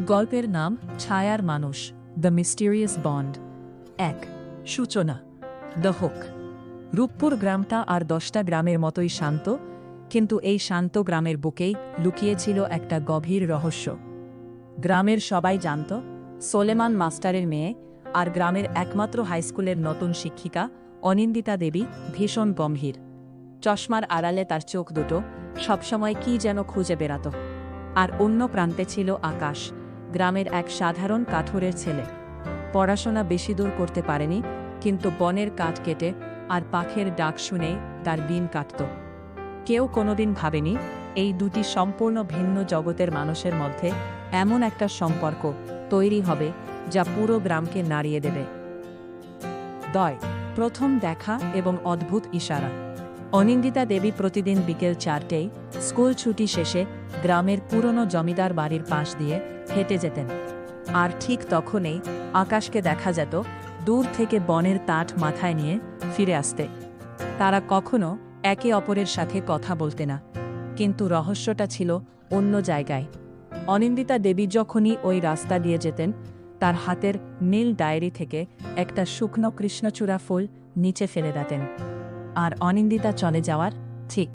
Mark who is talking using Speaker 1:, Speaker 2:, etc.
Speaker 1: গল্পের নাম ছায়ার মানুষ, দ্য মিস্টিরিয়াস বন্ড। ১। সূচনা। The hook. রূপপুর গ্রামটা আর 10টা গ্রামের মতোই শান্ত, কিন্তু এই শান্ত গ্রামের বুকেই লুকিয়েছিল একটা গভীর রহস্য। গ্রামের সবাই জানত সোলেমান মাস্টারের মেয়ে আর গ্রামের একমাত্র হাইস্কুলের নতুন শিক্ষিকা অনিন্দিতা দেবী ভীষণ গম্ভীর। চশমার আড়ালে তার চোখ দুটো সবসময় কি যেন খুঁজে বেড়াত। আর অন্য প্রান্তে ছিল আকাশ, গ্রামের এক সাধারণ কাঠুরের ছেলে। পড়াশোনা বেশি দূর করতে পারেনি, কিন্তু বনের কাঠ কেটে আর পাখের ডাক শুনেই তার দিন কাটত। কেউ কোনোদিন ভাবেনি এই দুটি সম্পূর্ণ ভিন্ন জগতের মানুষের মধ্যে এমন একটা সম্পর্ক তৈরি হবে যা পুরো গ্রামকে নাড়িয়ে দেবে। ২. প্রথম দেখা এবং অদ্ভুত ইশারা। অনিন্দিতা দেবী প্রতিদিন বিকেল 4টেয় স্কুল ছুটি শেষে গ্রামের পুরনো জমিদার বাড়ির পাশ দিয়ে হেঁটে যেতেন। আর ঠিক তখনই আকাশকে দেখা যেত দূর থেকে বনের তাট মাথায় নিয়ে ফিরে আসতে। তারা কখনো একে অপরের সাথে কথা বলতে না, কিন্তু রহস্যটা ছিল অন্য জায়গায়। অনিন্দিতা দেবী যখনই ওই রাস্তা দিয়ে যেতেন, তার হাতের নীল ডায়েরি থেকে একটা শুকনো কৃষ্ণচূড়া ফুল নিচে ফেলে দিতেন। আর অনিন্দিতা চলে যাওয়ার ঠিক